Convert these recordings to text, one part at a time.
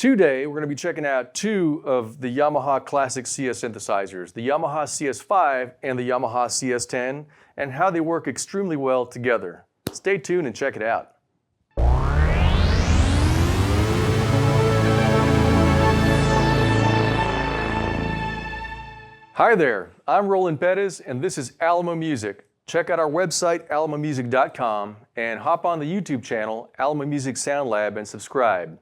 Today, we're going to be checking out two of the Yamaha classic CS synthesizers, the Yamaha CS5 and the Yamaha CS10, and how they work extremely well together. Stay tuned and check it out. Hi there, I'm Roland Pettis, and this is Alamo Music. Check out our website, alamomusic.com, and hop on the YouTube channel, Alamo Music Sound Lab, and subscribe.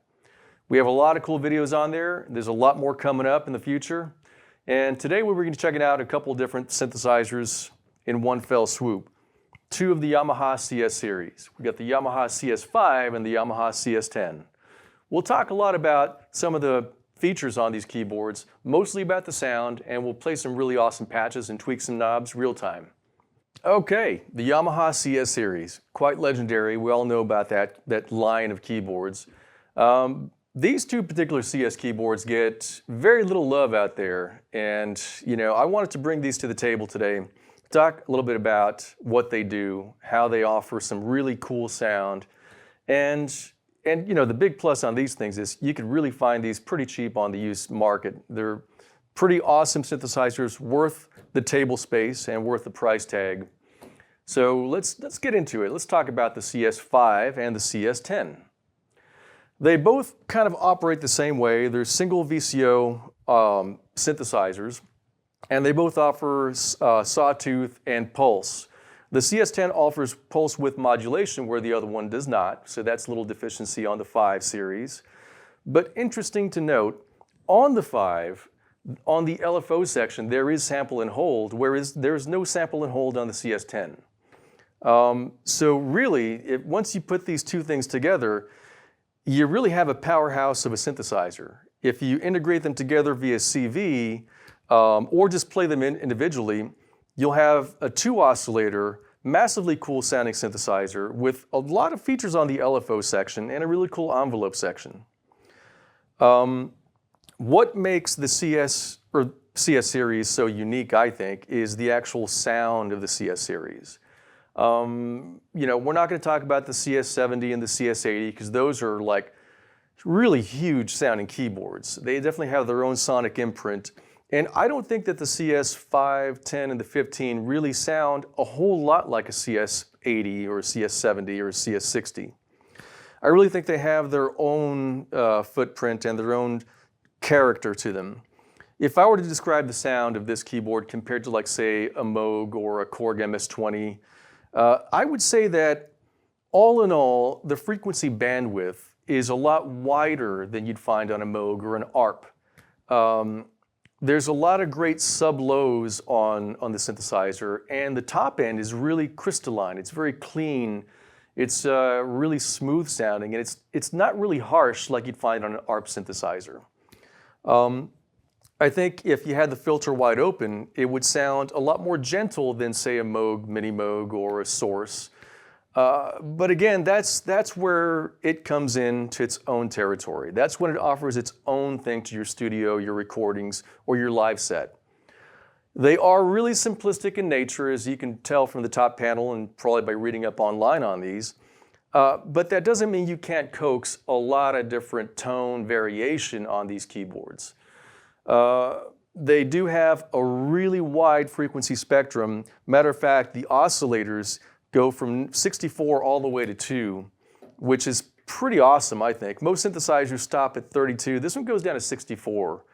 We have a lot of cool videos on there. There's a lot more coming up in the future. And today we're going to be checking out a couple different synthesizers in one fell swoop. Two of the Yamaha CS series. We got the Yamaha CS5 and the Yamaha CS10. We'll talk a lot about some of the features on these keyboards, mostly about the sound, and we'll play some really awesome patches and tweak some knobs real time. Okay, the Yamaha CS series, quite legendary. We all know about that line of keyboards. These two particular CS keyboards get very little love out there, and I wanted to bring these to the table today, talk a little bit about what they do, how they offer some really cool sound, and the big plus on these things is you can really find these pretty cheap on the used market. They're pretty awesome synthesizers, worth the table space and worth the price tag. So let's get into it. Let's talk about the CS5 and the CS10. They both kind of operate the same way. They're single VCO synthesizers, and they both offer sawtooth and pulse. The CS10 offers pulse width modulation where the other one does not, so that's a little deficiency on the 5 series. But interesting to note, on the 5, on the LFO section, there is sample and hold, whereas there's no sample and hold on the CS10. So really, once you put these two things together, you really have a powerhouse of a synthesizer. If you integrate them together via CV, or just play them individually, you'll have a 2-oscillator, massively cool sounding synthesizer with a lot of features on the LFO section and a really cool envelope section. What makes the CS series so unique, I think, is the actual sound of the CS series. We're not going to talk about the CS-70 and the CS-80 because those are like really huge sounding keyboards. They definitely have their own sonic imprint. And I don't think that the CS5, 10, and the 15 really sound a whole lot like a CS-80 or a CS-70 or a CS-60. I really think they have their own footprint and their own character to them. If I were to describe the sound of this keyboard compared to, like, say, a Moog or a Korg MS-20, I would say that all in all, the frequency bandwidth is a lot wider than you'd find on a Moog or an ARP. There's a lot of great sub-lows on the synthesizer, and the top end is really crystalline. It's very clean. It's really smooth sounding, and it's not really harsh like you'd find on an ARP synthesizer. I think if you had the filter wide open, it would sound a lot more gentle than, say, a Moog, Mini Moog, or a Source. But again, that's where it comes into its own territory. That's when it offers its own thing to your studio, your recordings, or your live set. They are really simplistic in nature, as you can tell from the top panel and probably by reading up online on these. But that doesn't mean you can't coax a lot of different tone variation on these keyboards. They do have a really wide frequency spectrum. Matter of fact, the oscillators go from 64 all the way to 2, which is pretty awesome, I think. Most synthesizers stop at 32. This one goes down to 64.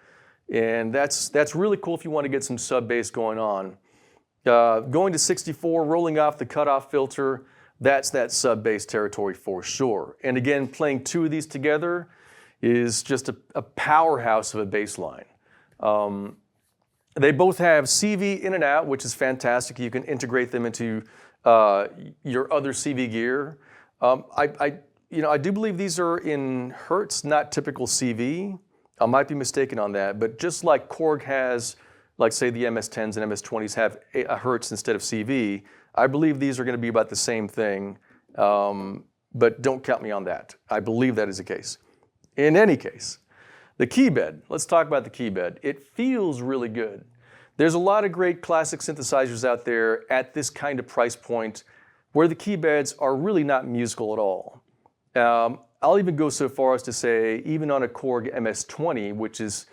And that's really cool if you want to get some sub-bass going on. Going to 64, rolling off the cutoff filter, that's that sub-bass territory for sure. And again, playing two of these together is just a powerhouse of a bass line. They both have CV in and out, which is fantastic. You can integrate them into your other CV gear. I do believe these are in Hertz, not typical CV. I might be mistaken on that, but just like Korg has, like, say, the MS-10s and MS-20s have a Hertz instead of CV, I believe these are going to be about the same thing, but don't count me on that. I believe that is the case. In any case, the Keybed. Let's talk about the Keybed. It feels really good. There's a lot of great classic synthesizers out there at this kind of price point where the Keybeds are really not musical at all. I'll even go so far as to say, even on a Korg MS-20, which is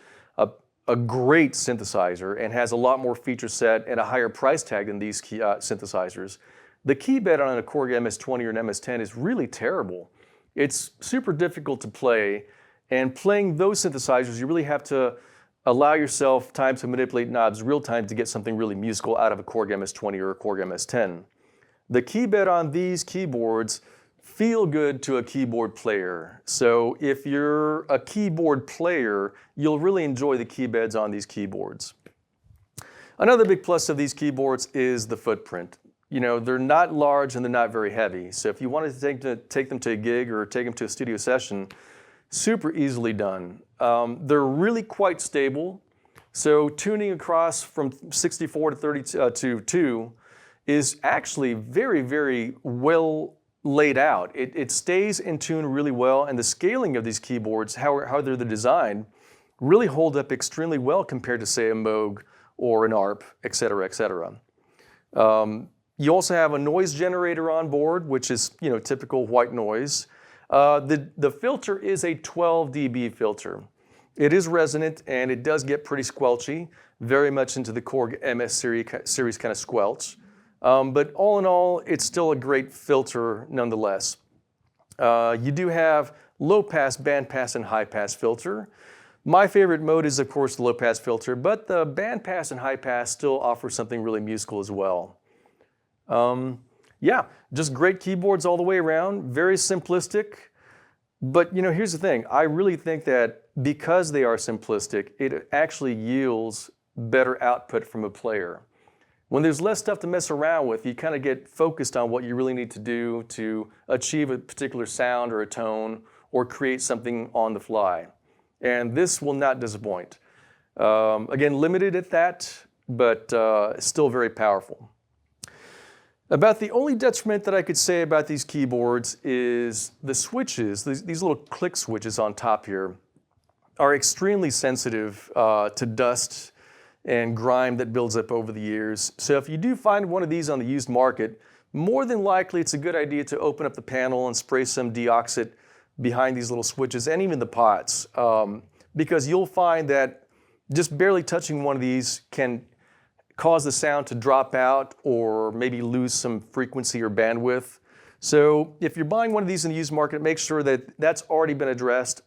a great synthesizer and has a lot more feature set and a higher price tag than these synthesizers, the Keybed on a Korg MS-20 or an MS-10 is really terrible. It's super difficult to play, and playing those synthesizers, you really have to allow yourself time to manipulate knobs real time to get something really musical out of a Korg MS-20 or a Korg MS-10. The Keybed on these keyboards feel good to a keyboard player. So if you're a keyboard player, you'll really enjoy the Keybeds on these keyboards. Another big plus of these keyboards is the footprint. You know, they're not large and they're not very heavy. So if you wanted to take them to a gig or take them to a studio session, super easily done. They're really quite stable. So tuning across from 64 to 32 to 2 is actually very, very well laid out. It stays in tune really well, and the scaling of these keyboards, how they're designed, really hold up extremely well compared to, say, a Moog or an ARP, et cetera, et cetera. You also have a noise generator on board, which is, you know, typical white noise. The filter is a 12 dB filter. It is resonant and it does get pretty squelchy, very much into the Korg MS series kind of squelch. But all in all, it's still a great filter nonetheless. You do have low pass, band pass, and high pass filter. My favorite mode is, of course, the low pass filter, but the band pass and high pass still offer something really musical as well. Yeah, just great keyboards all the way around, very simplistic. But you know, here's the thing, I really think that because they are simplistic, it actually yields better output from a player. When there's less stuff to mess around with, you kind of get focused on what you really need to do to achieve a particular sound or a tone or create something on the fly. And this will not disappoint. Again, limited at that, but still very powerful. About the only detriment that I could say about these keyboards is the switches, these little click switches on top here, are extremely sensitive to dust and grime that builds up over the years. So if you do find one of these on the used market, more than likely it's a good idea to open up the panel and spray some deoxit behind these little switches and even the pots, because you'll find that just barely touching one of these can cause the sound to drop out or maybe lose some frequency or bandwidth. So if you're buying one of these in the used market, make sure that that's already been addressed.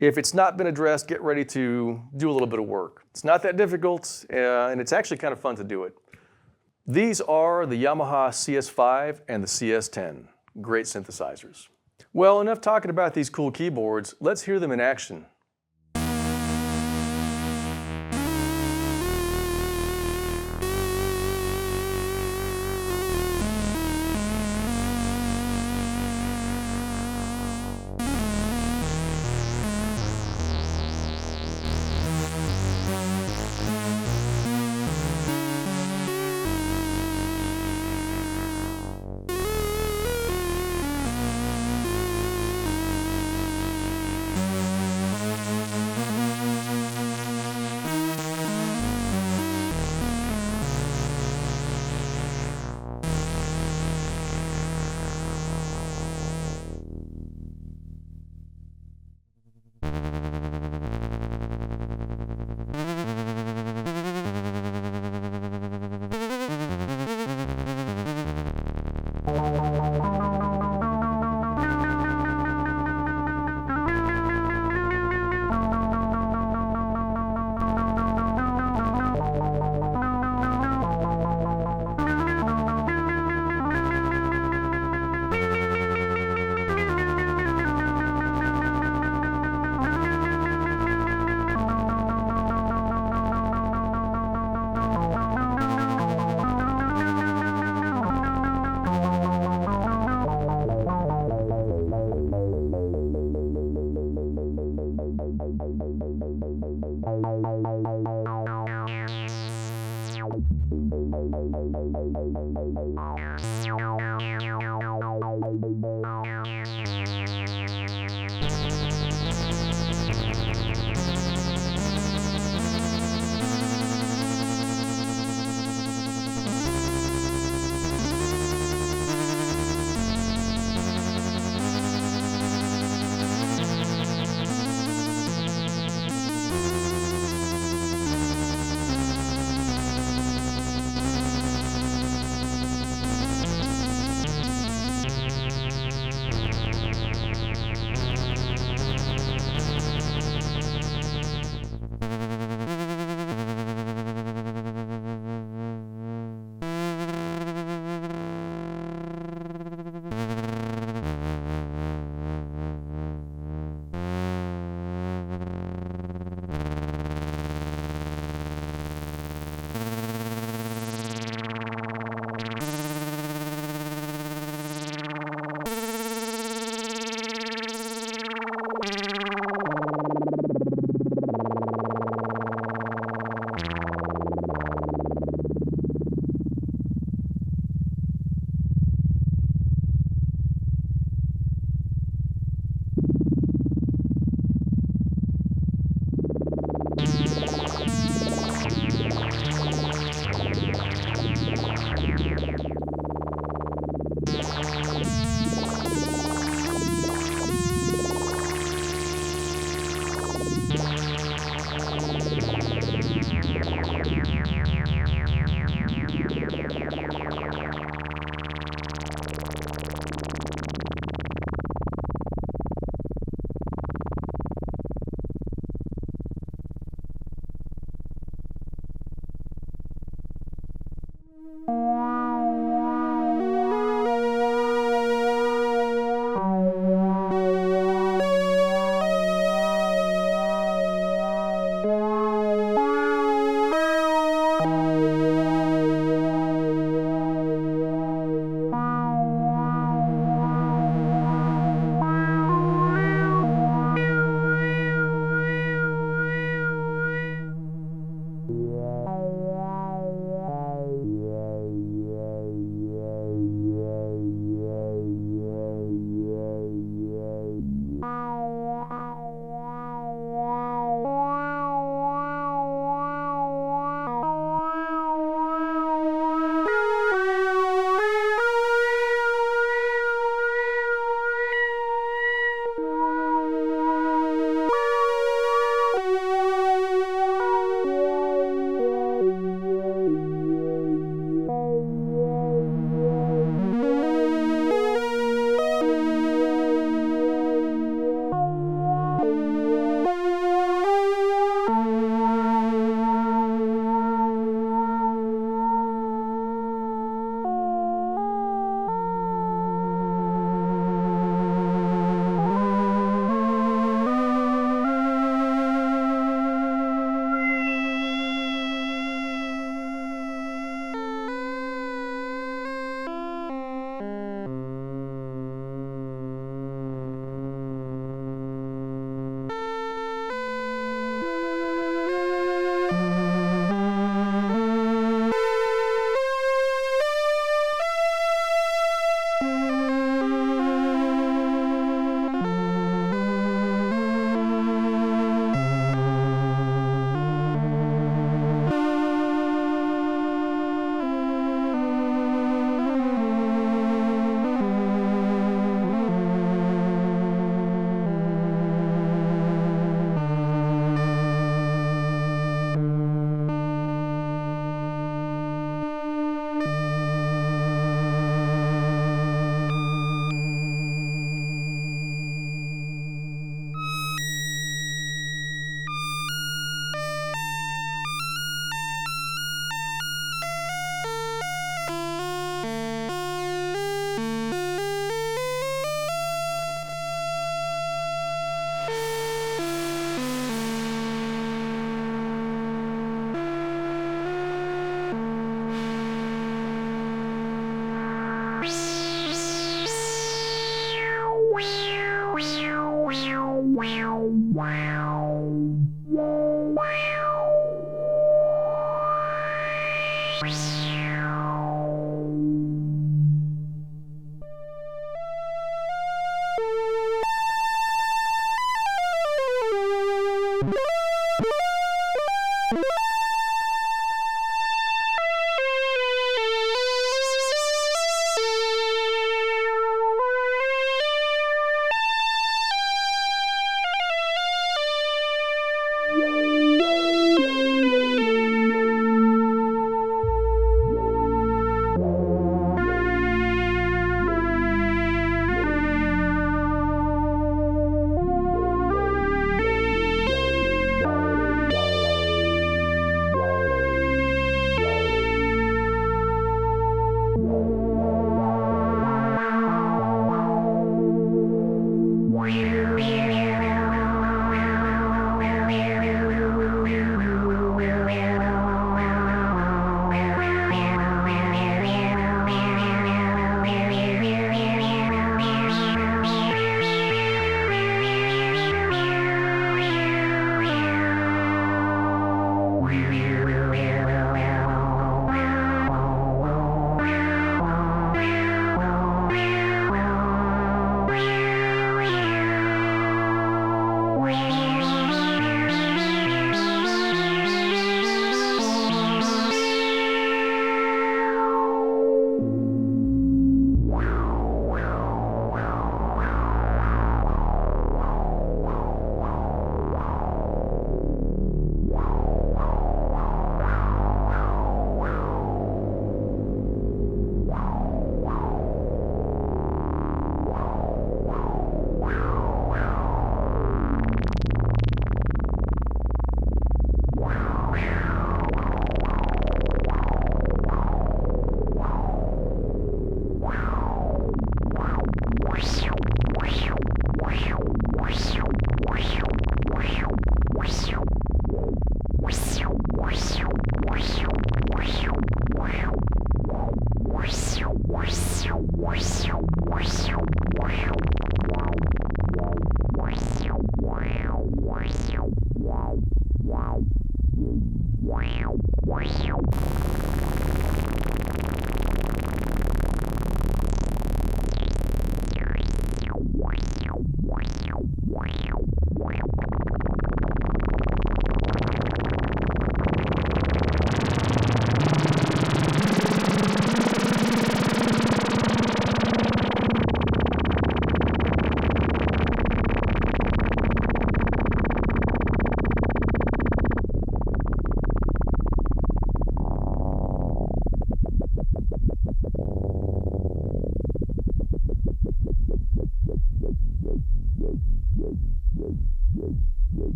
If it's not been addressed, get ready to do a little bit of work. It's not that difficult, and it's actually kind of fun to do it. These are the Yamaha CS5 and the CS10. Great synthesizers. Well, enough talking about these cool keyboards. Let's hear them in action.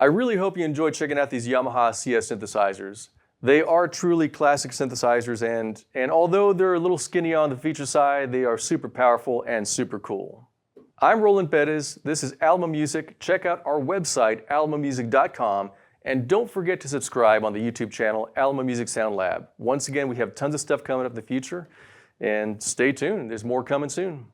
I really hope you enjoyed checking out these Yamaha CS synthesizers. They are truly classic synthesizers, and although they're a little skinny on the feature side, they are super powerful and super cool. I'm Roland Bettis. This is Alma Music. Check out our website, almamusic.com, and don't forget to subscribe on the YouTube channel, Alma Music Sound Lab. Once again, we have tons of stuff coming up in the future, and stay tuned. There's more coming soon.